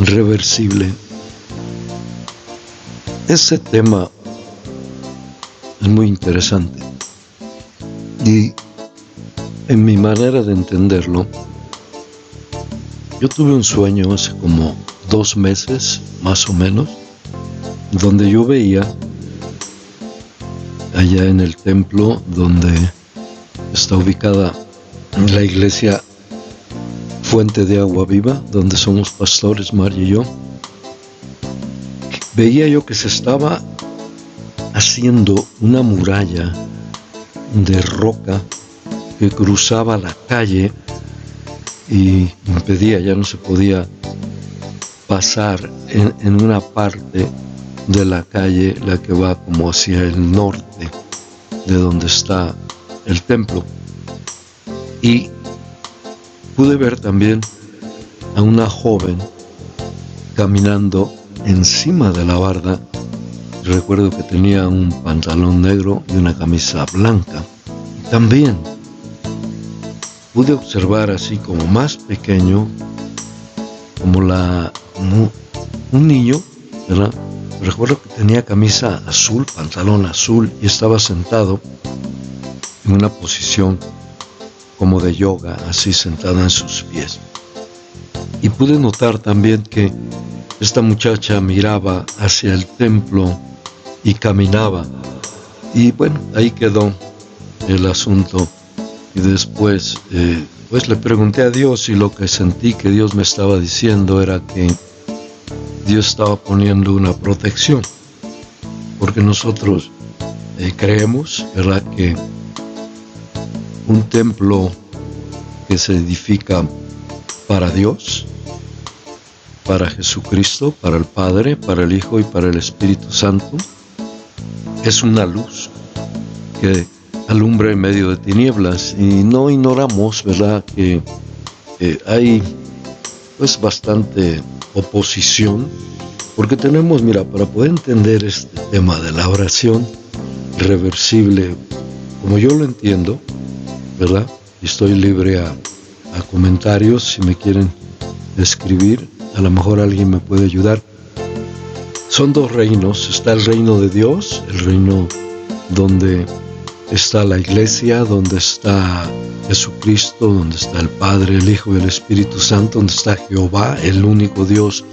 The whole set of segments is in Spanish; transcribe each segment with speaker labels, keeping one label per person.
Speaker 1: Reversible. Ese tema es muy interesante y en mi manera de entenderlo, yo tuve un sueño hace como 2 meses más o menos, donde yo veía allá en el templo donde está ubicada la iglesia Fuente de Agua Viva, donde somos pastores, Mario y yo, veía yo que se estaba haciendo una muralla de roca que cruzaba la calle y impedía, ya no se podía pasar en una parte de la calle, la que va como hacia el norte de donde está el templo. Y pude ver también a una joven caminando encima de la barda. Recuerdo que tenía un pantalón negro y una camisa blanca. También pude observar así como más pequeño, como un niño, ¿verdad? Recuerdo que tenía camisa azul, pantalón azul y estaba sentado en una posición como de yoga, así sentada en sus pies. Y pude notar también que esta muchacha miraba hacia el templo y caminaba. Y bueno, ahí quedó el asunto. Y después, pues le pregunté a Dios y lo que sentí que Dios me estaba diciendo era que Dios estaba poniendo una protección. Porque nosotros creemos, ¿verdad?, que un templo que se edifica para Dios, para Jesucristo, para el Padre, para el Hijo y para el Espíritu Santo, es una luz que alumbra en medio de tinieblas. Y no ignoramos, ¿verdad?, que hay pues bastante oposición, porque tenemos, mira, para poder entender este tema de la oración reversible, como yo lo entiendo, ¿verdad? Estoy libre a comentarios si me quieren escribir, a lo mejor alguien me puede ayudar. Son 2 reinos, está el reino de Dios, el reino donde está la iglesia, donde está Jesucristo, donde está el Padre, el Hijo y el Espíritu Santo, donde está Jehová, el único Dios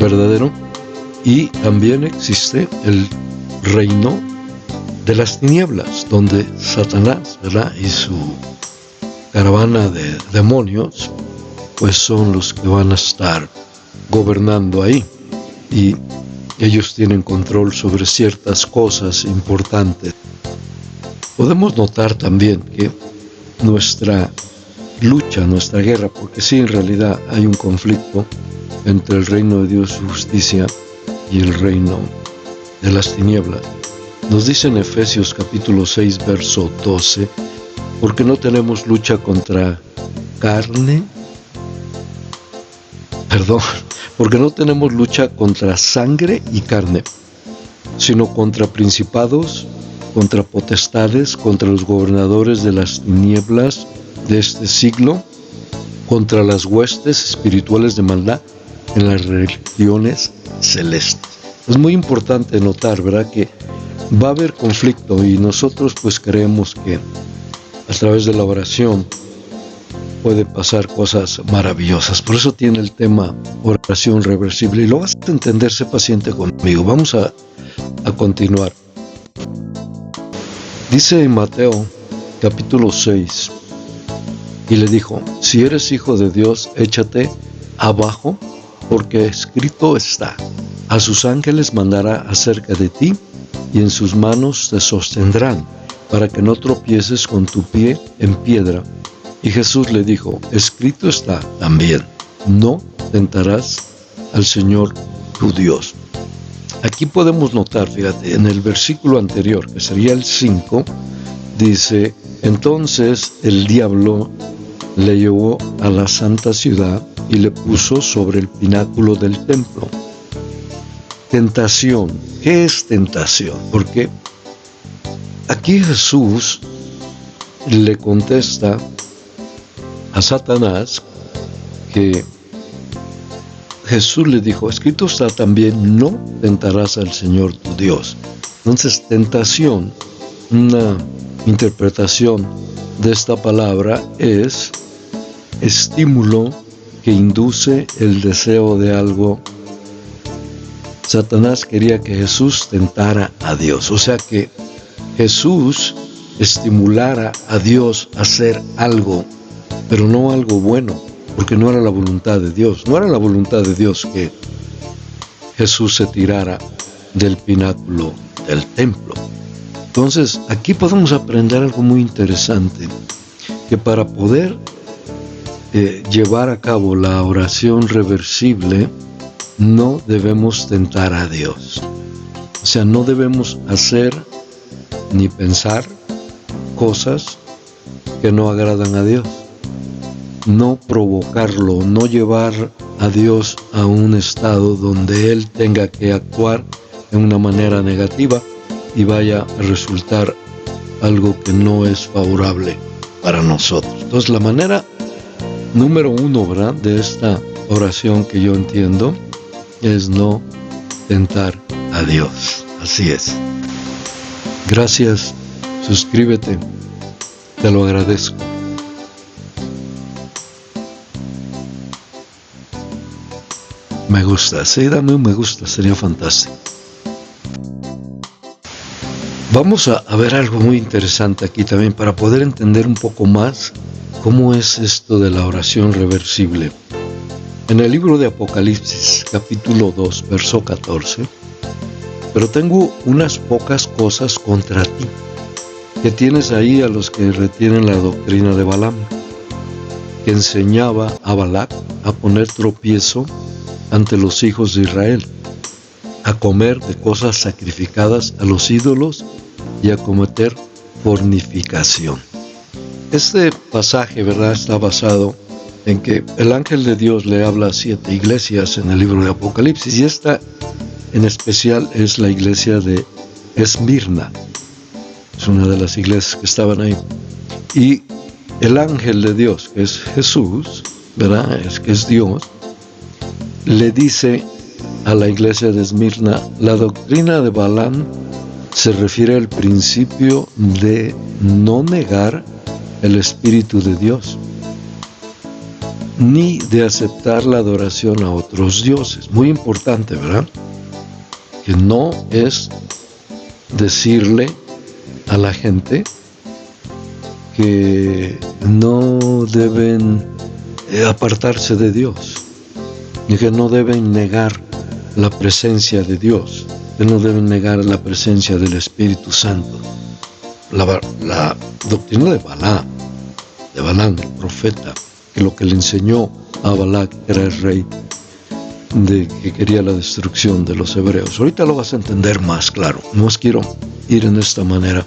Speaker 1: verdadero. Y también existe el reino de las tinieblas, donde Satanás, ¿verdad?, y su caravana de demonios, pues son los que van a estar gobernando ahí. Y ellos tienen control sobre ciertas cosas importantes. Podemos notar también que nuestra lucha, nuestra guerra, porque sí, en realidad hay un conflicto entre el reino de Dios y justicia y el reino de las tinieblas. Nos dice en Efesios capítulo 6, verso 12, porque no tenemos lucha contra porque no tenemos lucha contra sangre y carne, sino contra principados, contra potestades, contra los gobernadores de las tinieblas de este siglo, contra las huestes espirituales de maldad en las regiones celestes. Es muy importante notar, ¿verdad?, que va a haber conflicto y nosotros pues creemos que a través de la oración puede pasar cosas maravillosas. Por eso tiene el tema oración reversible y lo vas a entender, sé paciente conmigo. Vamos a continuar. Dice en Mateo capítulo 6, y le dijo: si eres hijo de Dios, échate abajo, porque escrito está: a sus ángeles mandará acerca de ti, y en sus manos te sostendrán, para que no tropieces con tu pie en piedra. Y Jesús le dijo: escrito está también: no tentarás al Señor tu Dios. Aquí podemos notar, fíjate, en el versículo anterior, que sería el 5, dice: entonces el diablo le llevó a la santa ciudad y le puso sobre el pináculo del templo. Tentación. ¿Qué es tentación? Porque aquí Jesús le contesta a Satanás que Jesús le dijo, escrito está también, no tentarás al Señor tu Dios. Entonces, tentación, una interpretación de esta palabra es estímulo que induce el deseo de algo. Satanás quería que Jesús tentara a Dios, o sea que Jesús estimulara a Dios a hacer algo, pero no algo bueno, porque no era la voluntad de Dios. No era la voluntad de Dios que Jesús se tirara del pináculo del templo. Entonces, aquí podemos aprender algo muy interesante, que para poder llevar a cabo la oración reversible, no debemos tentar a Dios. O sea, no debemos hacer ni pensar cosas que no agradan a Dios. No provocarlo, no llevar a Dios a un estado donde Él tenga que actuar de una manera negativa y vaya a resultar algo que no es favorable para nosotros. Entonces, la manera número 1, ¿verdad?, de esta oración que yo entiendo es no tentar a Dios. Así es. Gracias. Suscríbete. Te lo agradezco. Me gusta. Sí, dame un me gusta. Sería fantástico. Vamos a ver algo muy interesante aquí también para poder entender un poco más cómo es esto de la oración reversible. En el libro de Apocalipsis, capítulo 2, verso 14, pero tengo unas pocas cosas contra ti, que tienes ahí a los que retienen la doctrina de Balaam, que enseñaba a Balac a poner tropiezo ante los hijos de Israel, a comer de cosas sacrificadas a los ídolos y a cometer fornicación. Este pasaje, ¿verdad?, está basado en que el ángel de Dios le habla a 7 iglesias en el libro de Apocalipsis, y esta en especial es la iglesia de Esmirna. Es una de las iglesias que estaban ahí. Y el ángel de Dios, que es Jesús, ¿verdad?, que es Dios, le dice a la iglesia de Esmirna, la doctrina de Balaam se refiere al principio de no negar el Espíritu de Dios, ni de aceptar la adoración a otros dioses. Muy importante, ¿verdad?, que no es decirle a la gente que no deben apartarse de Dios, y que no deben negar la presencia de Dios, que no deben negar la presencia del Espíritu Santo. La doctrina de Balaam, el profeta, que lo que le enseñó a Balac era el rey que quería la destrucción de los hebreos. Ahorita lo vas a entender más claro, no os quiero ir en esta manera.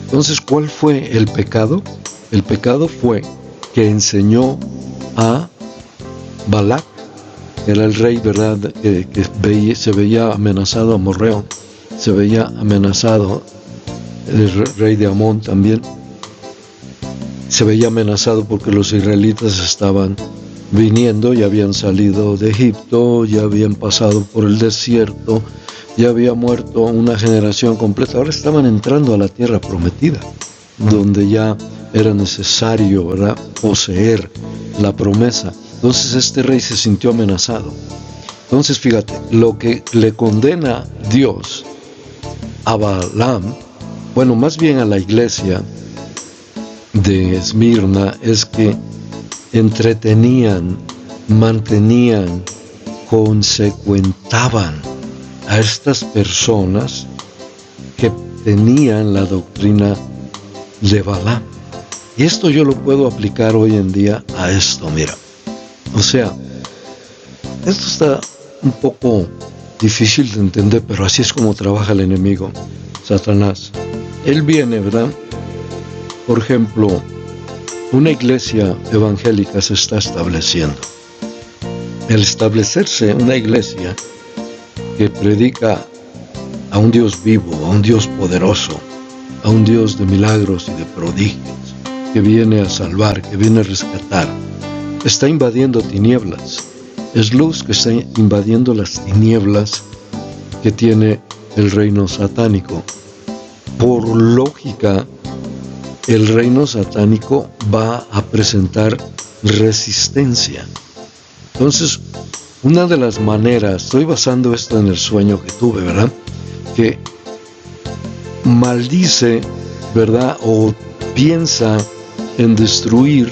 Speaker 1: Entonces, ¿cuál fue el pecado? El pecado fue que enseñó a Balac, que era el rey, ¿verdad?, que se veía amenazado, amorreo, se veía amenazado, el rey de Amón también, se veía amenazado porque los israelitas estaban viniendo, ya habían salido de Egipto, ya habían pasado por el desierto, ya había muerto una generación completa, ahora estaban entrando a la tierra prometida, donde ya era necesario, ¿verdad?, poseer la promesa. Entonces este rey se sintió amenazado. Entonces fíjate, lo que le condena Dios a Balaam, bueno, más bien a la iglesia de Esmirna, es que entretenían, mantenían, consecuentaban a estas personas que tenían la doctrina de Balaam. Y esto yo lo puedo aplicar hoy en día a esto, mira. O sea, esto está un poco difícil de entender, pero así es como trabaja el enemigo, Satanás. Él viene, ¿verdad? Por ejemplo, una iglesia evangélica se está estableciendo. El establecerse una iglesia que predica a un Dios vivo, a un Dios poderoso, a un Dios de milagros y de prodigios, que viene a salvar, que viene a rescatar. Está invadiendo tinieblas. Es luz que está invadiendo las tinieblas que tiene el reino satánico. Por lógica, el reino satánico va a presentar resistencia. Entonces, una de las maneras, estoy basando esto en el sueño que tuve, ¿verdad? Que maldice, ¿verdad? O piensa en destruir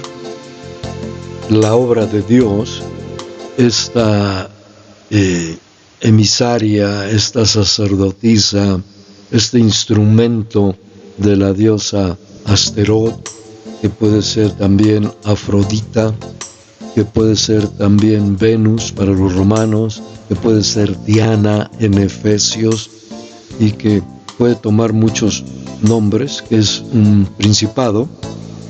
Speaker 1: la obra de Dios, esta emisaria, esta sacerdotisa, este instrumento de la diosa Asterot, que puede ser también Afrodita, que puede ser también Venus para los romanos, que puede ser Diana en Efesios, y que puede tomar muchos nombres, que es un principado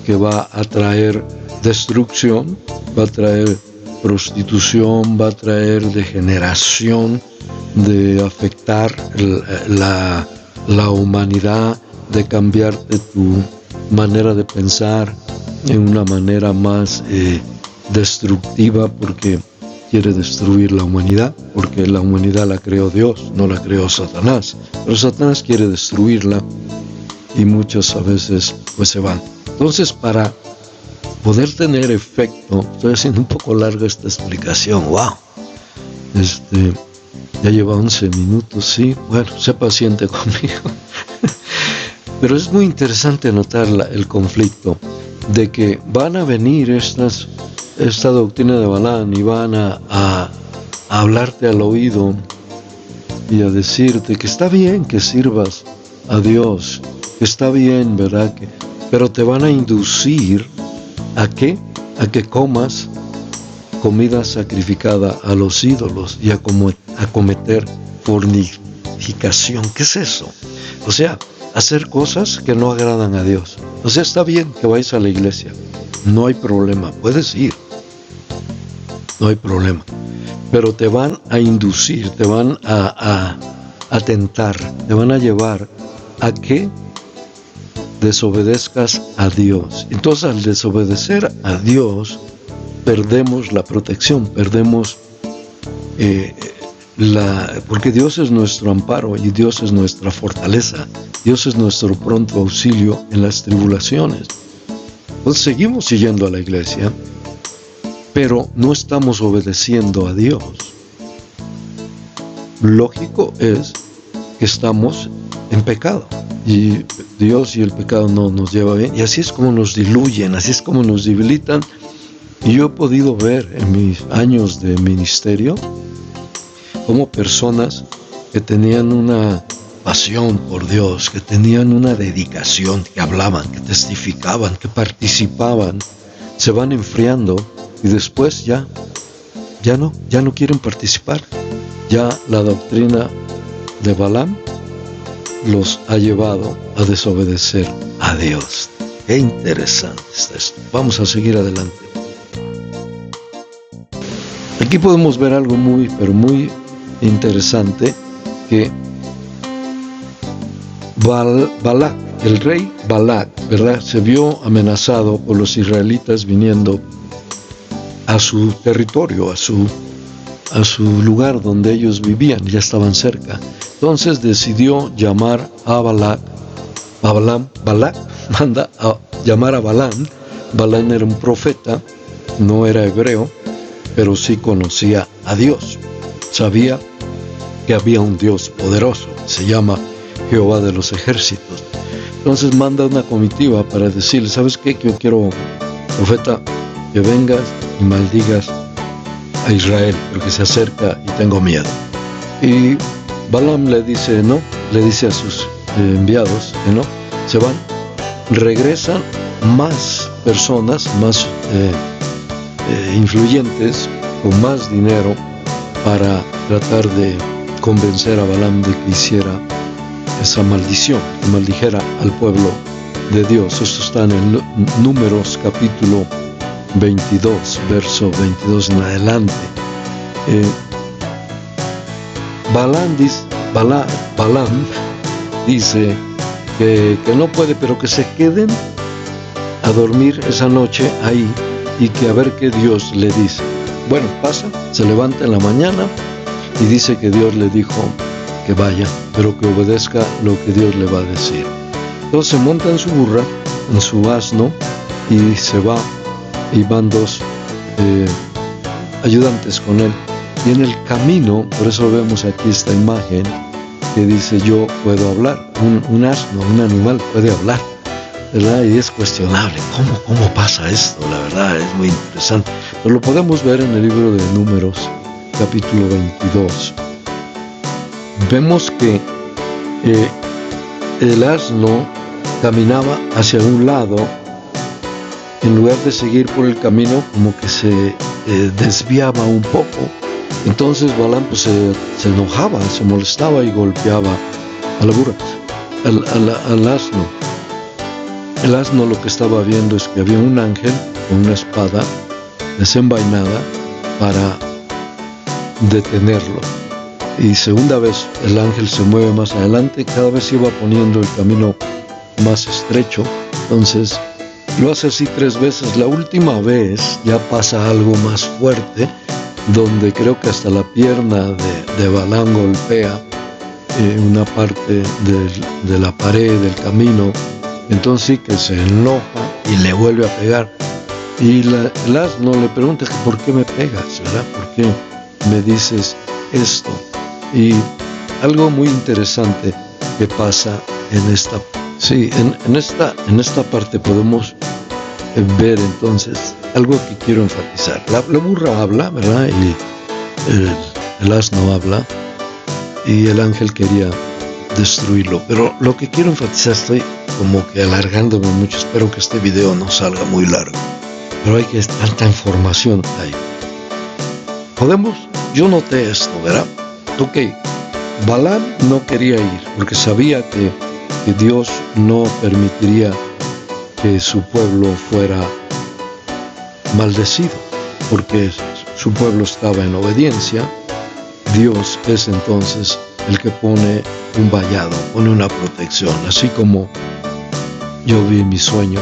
Speaker 1: que va a traer destrucción, va a traer prostitución, va a traer degeneración, de afectar la humanidad, de cambiarte tu manera de pensar en una manera más destructiva, porque quiere destruir la humanidad, porque la humanidad la creó Dios, no la creó Satanás, pero Satanás quiere destruirla y muchas a veces pues se van. Entonces, para poder tener efecto, estoy haciendo un poco larga esta explicación, wow, ya lleva 11 minutos, sí, bueno, sé paciente conmigo. Pero es muy interesante notar el conflicto de que van a venir esta doctrina de Balaam y van a hablarte al oído y a decirte que está bien que sirvas a Dios, que está bien, ¿verdad? Pero te van a inducir ¿a qué? A que comas comida sacrificada a los ídolos y a cometer fornicación. ¿Qué es eso? O sea, hacer cosas que no agradan a Dios. O sea, está bien que vayas a la iglesia, no hay problema, puedes ir, no hay problema, pero te van a inducir, te van a tentar, te van a llevar a que desobedezcas a Dios. Entonces, al desobedecer a Dios, perdemos la protección, perdemos porque Dios es nuestro amparo y Dios es nuestra fortaleza, Dios es nuestro pronto auxilio en las tribulaciones. Entonces seguimos yendo a la iglesia, pero no estamos obedeciendo a Dios. Lógico es que estamos en pecado y Dios y el pecado no nos lleva bien, y así es como nos diluyen, así es como nos debilitan. Y yo he podido ver en mis años de ministerio como personas que tenían una pasión por Dios, que tenían una dedicación, que hablaban, que testificaban, que participaban, se van enfriando y después ya no quieren participar. Ya la doctrina de Balaam los ha llevado a desobedecer a Dios. Qué interesante está esto. Vamos a seguir adelante. Aquí podemos ver algo pero muy interesante, que Balac, el rey Balac, ¿verdad?, se vio amenazado por los israelitas viniendo a su territorio, a su lugar donde ellos vivían, ya estaban cerca. Entonces decidió llamar a Balac. Balac manda a llamar a Balaam. Balaam era un profeta, no era hebreo, pero sí conocía a Dios. Sabía que había un Dios poderoso, se llama Jehová de los ejércitos. Entonces manda una comitiva para decirle, ¿sabes qué? Que yo quiero, profeta, que vengas y maldigas a Israel, porque se acerca y tengo miedo. Y Balaam le dice no, le dice a sus enviados que no, se van. Regresan más personas, más influyentes, con más dinero, para tratar de convencer a Balaam de que hiciera esa maldición, que maldijera al pueblo de Dios. Esto está en Números capítulo 22, verso 22 en adelante. Balaam dice que no puede, pero que se queden a a dormir esa noche ahí y que a ver qué Dios le dice. Bueno, pasa, se levanta en la mañana y dice que Dios le dijo que vaya, pero que obedezca lo que Dios le va a decir. Entonces se monta en su burra, en su asno, y se va, y van dos ayudantes con él. Y en el camino, por eso vemos aquí esta imagen que dice: yo puedo hablar. Un asno, un animal puede hablar, ¿verdad? Y es cuestionable cómo pasa esto. La verdad es muy interesante, pero lo podemos ver en el libro de Números, capítulo 22. Vemos que el asno caminaba hacia un lado, en lugar de seguir por el camino, como que se desviaba un poco. Entonces Balaam pues, se enojaba, se molestaba y golpeaba a la burra, al asno. El asno lo que estaba viendo es que había un ángel con una espada desenvainada para detenerlo. Y segunda vez el ángel se mueve más adelante, cada vez iba poniendo el camino más estrecho. Entonces lo hace así 3 veces. La última vez ya pasa algo más fuerte, donde creo que hasta la pierna de Balaam golpea una parte de la pared del camino. Entonces sí que se enoja y le vuelve a pegar. Y el asno le pregunta: ¿por qué me pegas, verdad? ¿Por qué me dices esto? Y algo muy interesante que pasa en esta parte podemos ver entonces algo que quiero enfatizar. La burra habla, ¿verdad? Y el asno habla, y el ángel quería destruirlo. Pero lo que quiero enfatizar, estoy como que alargándome mucho, espero que este video no salga muy largo, pero hay que tanta información ahí. Yo noté esto, ¿verdad? Ok, Balaam no quería ir porque sabía que Dios no permitiría que su pueblo fuera maldecido, porque su pueblo estaba en obediencia. Dios es entonces el que pone un vallado, pone una protección, así como yo vi en mi sueño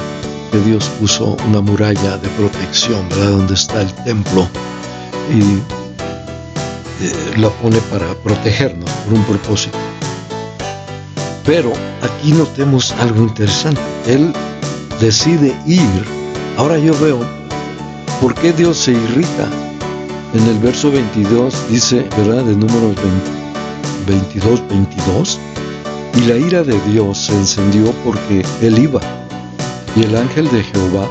Speaker 1: que Dios puso una muralla de protección, ¿verdad? Donde está el templo, y la pone para protegernos por un propósito. Pero aquí notemos algo interesante. Él decide ir. Ahora yo veo por qué Dios se irrita. En el verso 22 dice, ¿verdad? De Números 22, y la ira de Dios se encendió porque él iba, y el ángel de Jehová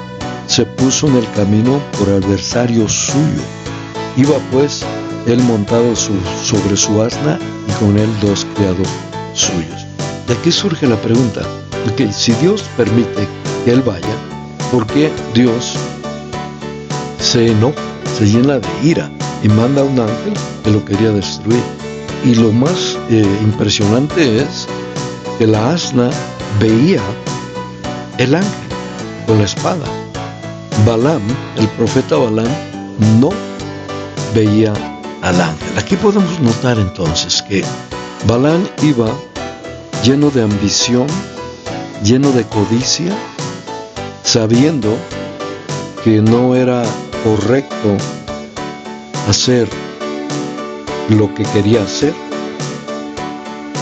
Speaker 1: se puso en el camino por adversario suyo. Iba pues él montado sobre su asna, y con él 2 criados suyos. De aquí surge la pregunta: ok, si Dios permite que él vaya, ¿por qué Dios se enoja, se llena de ira y manda a un ángel que lo quería destruir? Y lo más impresionante es que la asna veía el ángel con la espada. Balaam, el profeta Balaam, no veía al ángel. Aquí podemos notar entonces que Balaam iba lleno de ambición, lleno de codicia, sabiendo que no era correcto hacer lo que quería hacer,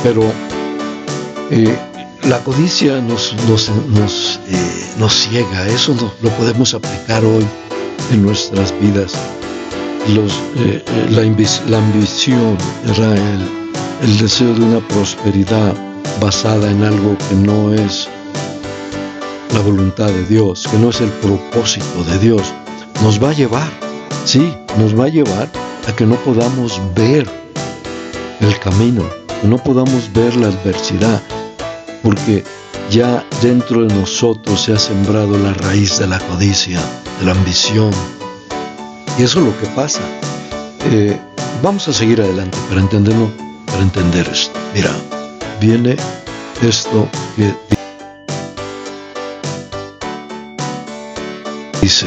Speaker 1: pero la codicia nos ciega. Eso lo podemos aplicar hoy en nuestras vidas. La ambición, el deseo de una prosperidad basada en algo que no es la voluntad de Dios, que no es el propósito de Dios, nos va a llevar a que no podamos ver el camino, que no podamos ver la adversidad, porque ya dentro de nosotros se ha sembrado la raíz de la codicia, de la ambición. Y eso es lo que pasa. Vamos a seguir adelante para entender esto. Mira, viene esto que dice: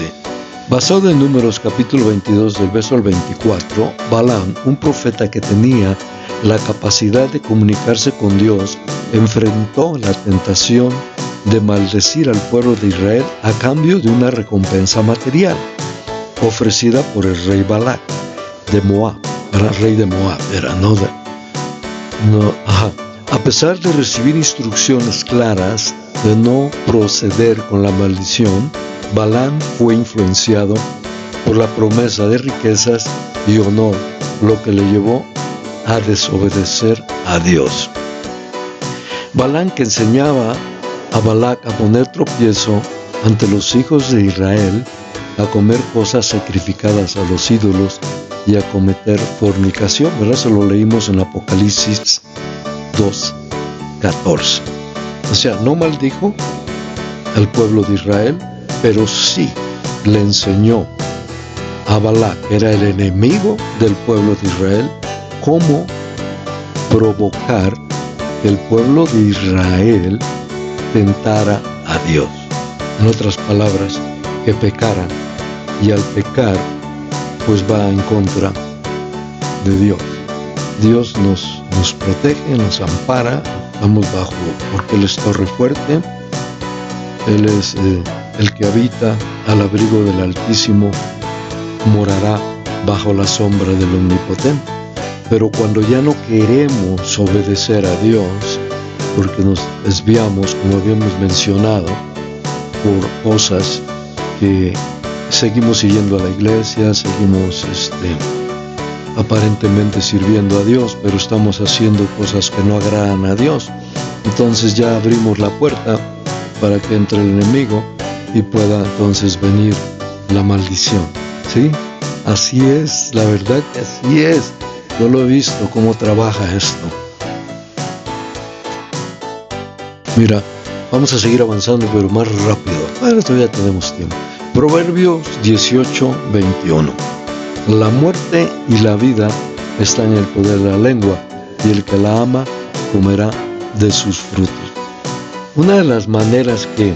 Speaker 1: basado en Números capítulo 22 del verso al 24, Balaam, un profeta que tenía la capacidad de comunicarse con Dios, enfrentó la tentación de maldecir al pueblo de Israel a cambio de una recompensa material ofrecida por el rey Balac de Moab. Era rey de Moab, A pesar de recibir instrucciones claras de no proceder con la maldición, Balaam fue influenciado por la promesa de riquezas y honor, lo que le llevó a desobedecer a Dios. Balaam, que enseñaba a Balac a poner tropiezo ante los hijos de Israel, a comer cosas sacrificadas a los ídolos y a cometer fornicación, ¿verdad? Eso lo leímos en Apocalipsis 2:14. O sea, no maldijo al pueblo de Israel, pero sí le enseñó a Balac, que era el enemigo del pueblo de Israel, cómo provocar que el pueblo de Israel tentara a Dios. En otras palabras, que pecara, y al pecar, pues va en contra de Dios. Dios nos protege, nos ampara, estamos bajo, porque Él es torre fuerte, Él es el que habita al abrigo del Altísimo, morará bajo la sombra del Omnipotente. Pero cuando ya no queremos obedecer a Dios, porque nos desviamos, como habíamos mencionado, por cosas que seguimos siguiendo a la iglesia, seguimos aparentemente sirviendo a Dios, pero estamos haciendo cosas que no agradan a Dios. Entonces ya abrimos la puerta para que entre el enemigo y pueda entonces venir la maldición, ¿sí? Así es, la verdad que así es. Yo lo he visto cómo trabaja esto. Mira, vamos a seguir avanzando, pero más rápido. Bueno, todavía tenemos tiempo. Proverbios 18:21. La muerte y la vida están en el poder de la lengua, y el que la ama comerá de sus frutos. Una de las maneras que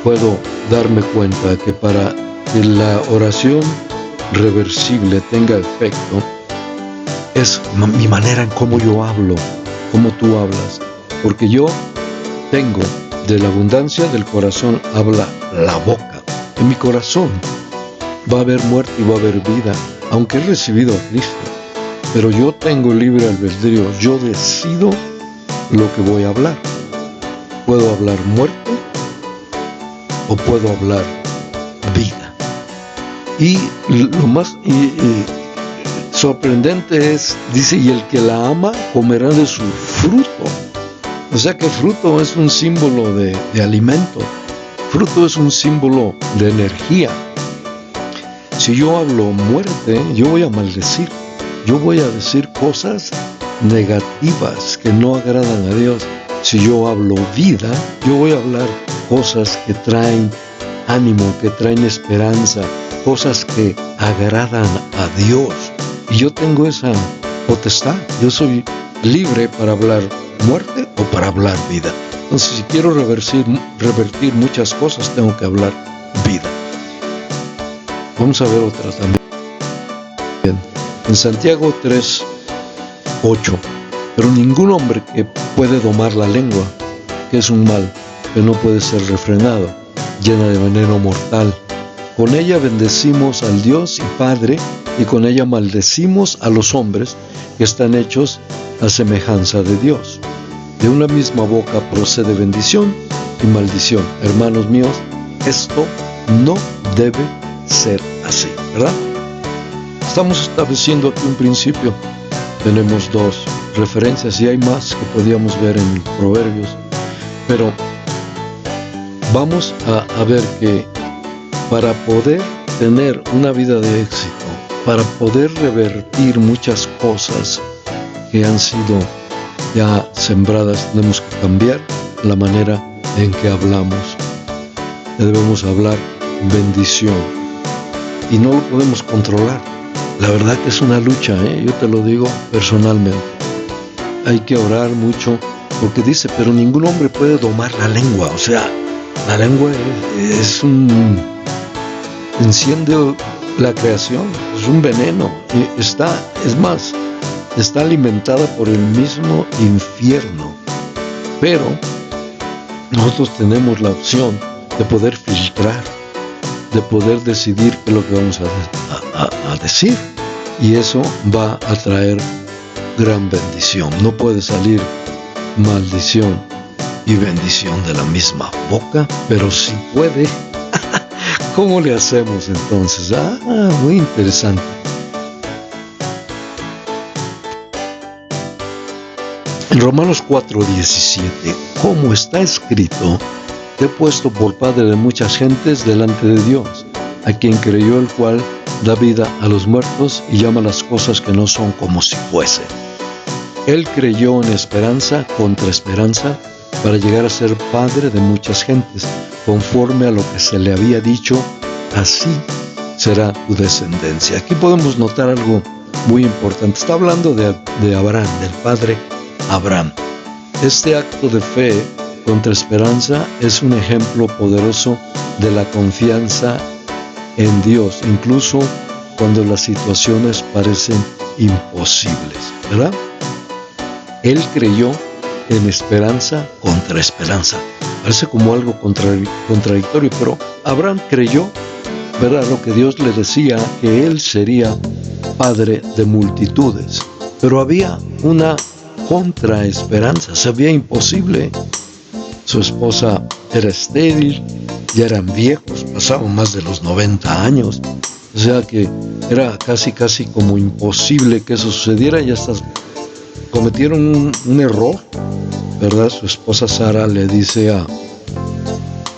Speaker 1: puedo darme cuenta que para que la oración reversible tenga efecto es mi manera en cómo yo hablo, cómo tú hablas. Porque yo tengo, de la abundancia del corazón habla la boca. En mi corazón va a haber muerte y va a haber vida, aunque he recibido a Cristo. Pero yo tengo libre albedrío, yo decido lo que voy a hablar. Puedo hablar muerte o puedo hablar vida. Y lo más sorprendente es, dice, y el que la ama comerá de su fruto. O sea que fruto es un símbolo de alimento. Fruto es un símbolo de energía. Si yo hablo muerte, yo voy a maldecir. Yo voy a decir cosas negativas que no agradan a Dios. Si yo hablo vida, yo voy a hablar cosas que traen ánimo, que traen esperanza, cosas que agradan a Dios. Y yo tengo esa potestad. Yo soy libre para hablar muerte o para hablar vida. Entonces, si quiero revertir muchas cosas, tengo que hablar vida. Vamos a ver otras también. En Santiago 3:8. Pero ningún hombre que puede domar la lengua, que es un mal que no puede ser refrenado, llena de veneno mortal. Con ella bendecimos al Dios y Padre, y con ella maldecimos a los hombres que están hechos a semejanza de Dios. De una misma boca procede bendición y maldición. Hermanos míos, esto no debe ser así, ¿verdad? Estamos estableciendo aquí un principio. Tenemos dos referencias y hay más que podíamos ver en Proverbios, pero vamos a ver que para poder tener una vida de éxito, para poder revertir muchas cosas que han sido ya sembradas, tenemos que cambiar la manera en que hablamos. Debemos hablar bendición y no lo podemos controlar. La verdad que es una lucha, yo te lo digo personalmente. Hay que orar mucho, porque dice, pero ningún hombre puede domar la lengua. O sea, la lengua enciende la creación, es un veneno. Y está alimentada por el mismo infierno. Pero Nosotros tenemos la opción de poder filtrar, de poder decidir qué es lo que vamos a decir. Y eso va a traer gran bendición. No puede salir maldición y bendición de la misma boca, pero sí puede. ¿Cómo le hacemos entonces? Muy interesante. En Romanos 4:17, como está escrito, te he puesto por padre de muchas gentes delante de Dios, a quien creyó, el cual da vida a los muertos y llama las cosas que no son como si fuesen. Él creyó en esperanza contra esperanza para llegar a ser padre de muchas gentes, conforme a lo que se le había dicho, así será tu descendencia. Aquí podemos notar algo muy importante. Está hablando de Abraham, del padre Abraham. Este acto de fe contra esperanza es un ejemplo poderoso de la confianza en Dios, incluso cuando las situaciones parecen imposibles, ¿verdad? Él creyó en esperanza contra esperanza. Parece como algo contradictorio, pero Abraham creyó, ¿verdad?, lo que Dios le decía, que él sería padre de multitudes. Pero había una contraesperanza, se veía imposible. Su esposa era estéril, ya eran viejos, pasaban más de los 90 años. O sea que era casi como imposible que eso sucediera, y hasta cometieron un error, ¿verdad? Su esposa Sara le dice a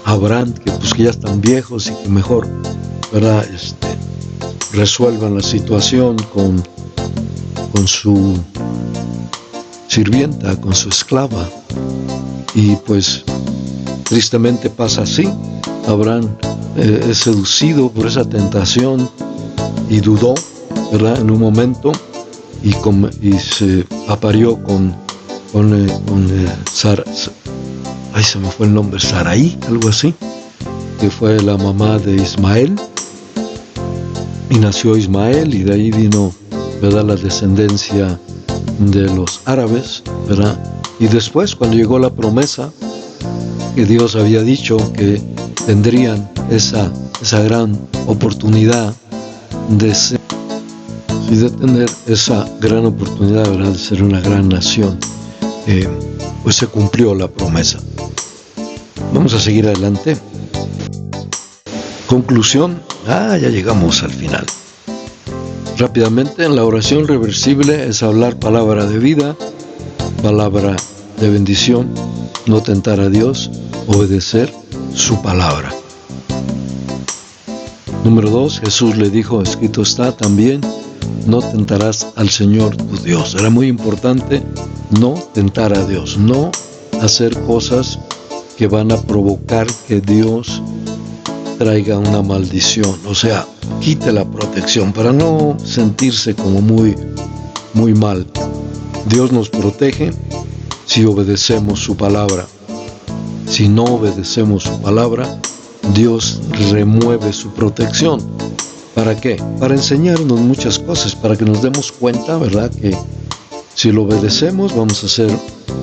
Speaker 1: Abraham que ya están viejos y que mejor, ¿verdad?, resuelvan la situación con su sirvienta, con su esclava. Y pues tristemente pasa así. Abraham es seducido por esa tentación y dudó, ¿verdad?, en un momento, y se aparió con Sara. Ay, se me fue el nombre, Saraí, algo así, que fue la mamá de Ismael, y nació Ismael, y de ahí vino, ¿verdad?, la descendencia de los árabes, ¿verdad? Y después, cuando llegó la promesa que Dios había dicho que tendrían esa gran oportunidad de ser, y de tener esa gran oportunidad, ¿verdad?, de ser una gran nación, pues se cumplió la promesa. Vamos a seguir adelante. Conclusión. Ya llegamos al final. Rápidamente, en la oración reversible es hablar palabra de vida, palabra de bendición, no tentar a Dios, obedecer su palabra. Número 2, Jesús le dijo, escrito está también, no tentarás al Señor tu Dios. Era muy importante no tentar a Dios, no hacer cosas que van a provocar que Dios traiga una maldición, o sea, quite la protección, para no sentirse como muy mal. Dios nos protege si obedecemos su palabra. Si no obedecemos su palabra, Dios remueve su protección. ¿Para qué? Para enseñarnos muchas cosas, para que nos demos cuenta, ¿verdad?, que si lo obedecemos vamos a ser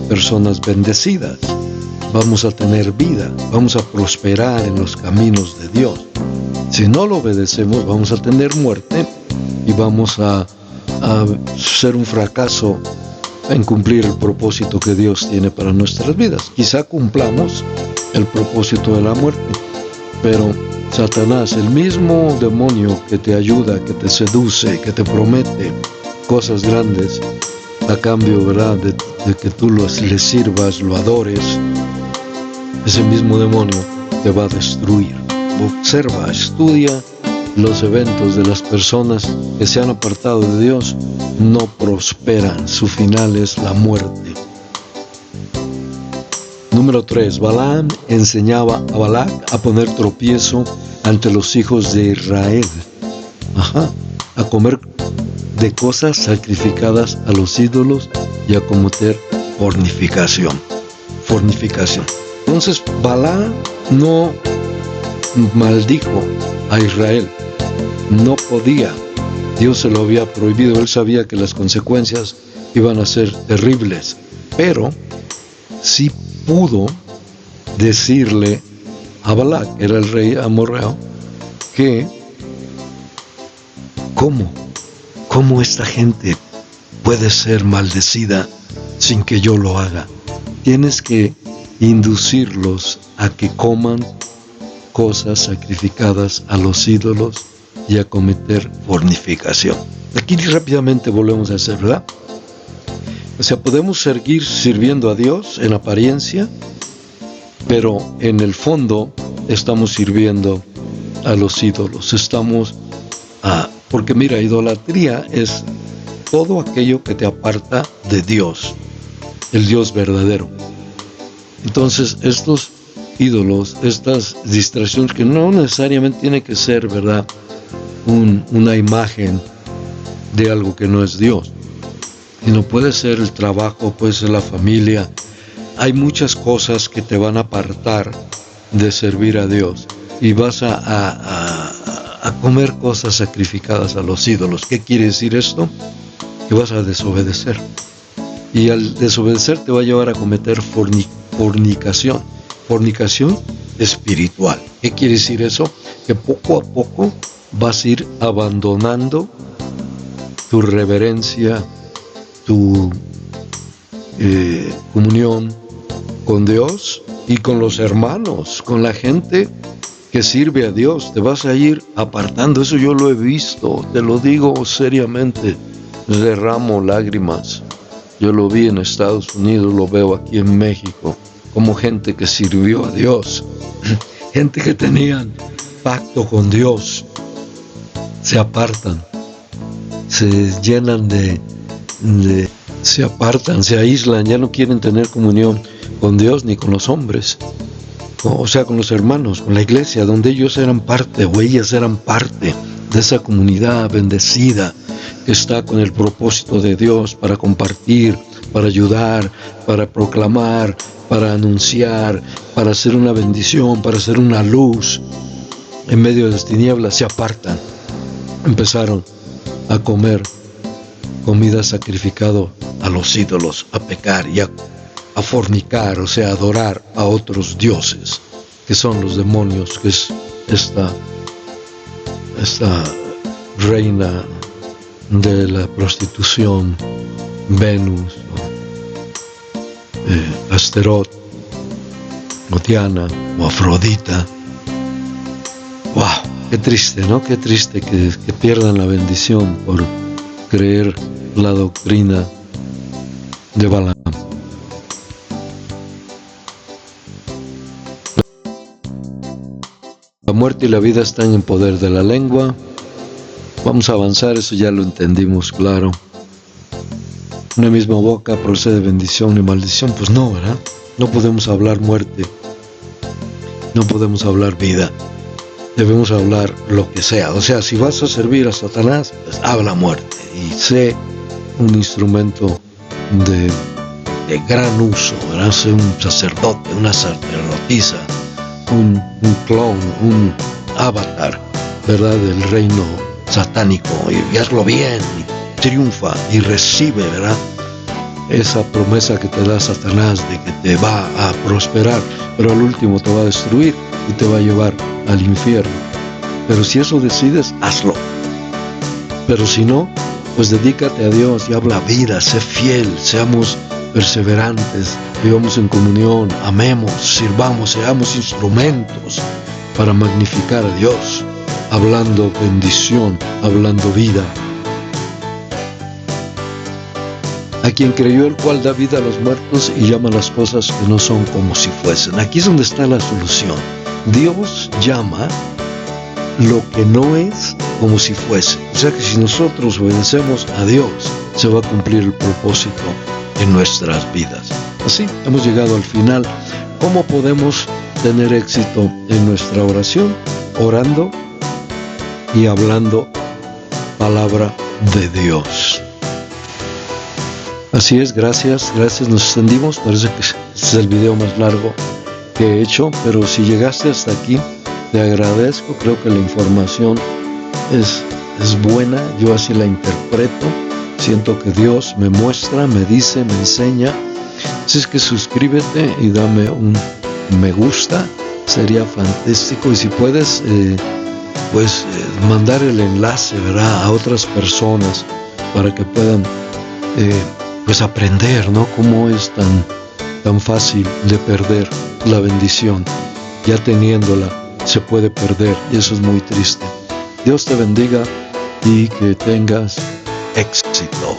Speaker 1: personas bendecidas, vamos a tener vida, vamos a prosperar en los caminos de Dios. Si no lo obedecemos, vamos a tener muerte y vamos a ser un fracaso en cumplir el propósito que Dios tiene para nuestras vidas. Quizá cumplamos el propósito de la muerte, pero Satanás, el mismo demonio que te ayuda, que te seduce, que te promete cosas grandes a cambio, ¿verdad?, de que tú le sirvas, lo adores, ese mismo demonio te va a destruir. Observa, estudia los eventos de las personas que se han apartado de Dios, no prosperan, su final es la muerte. Número 3, Balaam enseñaba a Balac a poner tropiezo ante los hijos de Israel, a comer de cosas sacrificadas a los ídolos y a cometer fornicación. Entonces Balaam no maldijo a Israel, no podía, Dios se lo había prohibido, él sabía que las consecuencias iban a ser terribles, pero sí pudo decirle a Balac, que era el rey amorreo, que ¿cómo esta gente puede ser maldecida sin que yo lo haga? Tienes que inducirlos a que coman cosas sacrificadas a los ídolos y a cometer fornicación. Aquí rápidamente volvemos a hacer, ¿verdad? O sea, podemos seguir sirviendo a Dios en apariencia, pero en el fondo estamos sirviendo a los ídolos. Porque mira, idolatría es todo aquello que te aparta de Dios, el Dios verdadero. Entonces, estos ídolos, estas distracciones, que no necesariamente tiene que ser, ¿verdad?, una imagen de algo que no es Dios, sino puede ser el trabajo, puede ser la familia. Hay muchas cosas que te van a apartar de servir a Dios y vas a comer cosas sacrificadas a los ídolos. ¿Qué quiere decir esto? Que vas a desobedecer, y al desobedecer te va a llevar a cometer fornicación espiritual. ¿Qué quiere decir eso? Que poco a poco vas a ir abandonando tu reverencia, tu comunión con Dios y con los hermanos, con la gente que sirve a Dios. Te vas a ir apartando. Eso yo lo he visto, te lo digo seriamente. Derramo lágrimas. Yo lo vi en Estados Unidos, lo veo aquí en México, como gente que sirvió a Dios, gente que tenían pacto con Dios, se apartan, se llenan se apartan, se aíslan, ya no quieren tener comunión con Dios ni con los hombres, o sea, con los hermanos, con la iglesia, donde ellos eran parte, o ellas eran parte de esa comunidad bendecida que está con el propósito de Dios para compartir, para ayudar, para proclamar, para anunciar, para hacer una bendición, para hacer una luz en medio de las tinieblas. Se apartan, empezaron a comer comida sacrificada a los ídolos, a pecar y a fornicar, o sea, a adorar a otros dioses, que son los demonios, que es esta reina de la prostitución, Venus, Asterot, o Diana, o Afrodita. ¡Wow! Qué triste, ¿no? Qué triste que pierdan la bendición por creer la doctrina de Balaam. La muerte y la vida están en poder de la lengua. Vamos a avanzar, eso ya lo entendimos, claro. Una misma boca procede bendición y maldición. Pues no, ¿verdad? No podemos hablar muerte, no podemos hablar vida. Debemos hablar lo que sea. O sea, si vas a servir a Satanás, pues habla muerte y sé un instrumento de gran uso, ¿verdad? Sé un sacerdote, una sacerdotisa, un clon, un avatar, ¿verdad?, del reino satánico, y hazlo bien, y triunfa y recibe, ¿verdad?, esa promesa que te da Satanás de que te va a prosperar, pero al último te va a destruir y te va a llevar al infierno. Pero si eso decides, hazlo. Pero si no, pues dedícate a Dios y habla vida, sé fiel, seamos perseverantes, vivamos en comunión, amemos, sirvamos, seamos instrumentos para magnificar a Dios, hablando bendición, hablando vida. A quien creyó, el cual da vida a los muertos y llama las cosas que no son como si fuesen. Aquí es donde está la solución. Dios llama lo que no es como si fuese. O sea que si nosotros obedecemos a Dios, se va a cumplir el propósito en nuestras vidas. Así hemos llegado al final. ¿Cómo podemos tener éxito en nuestra oración? Orando y hablando palabra de Dios. Así es, gracias, nos extendimos. Parece que este es el video más largo que he hecho, pero si llegaste hasta aquí, te agradezco. Creo que la información es buena, yo así la interpreto. Siento que Dios me muestra, me dice, me enseña. Así es que suscríbete y dame un me gusta, sería fantástico. Y si puedes, mandar el enlace, ¿verdad?, a otras personas para que puedan, aprender, ¿no?, cómo es tan fácil de perder la bendición. Ya teniéndola, se puede perder y eso es muy triste. Dios te bendiga y que tengas éxito.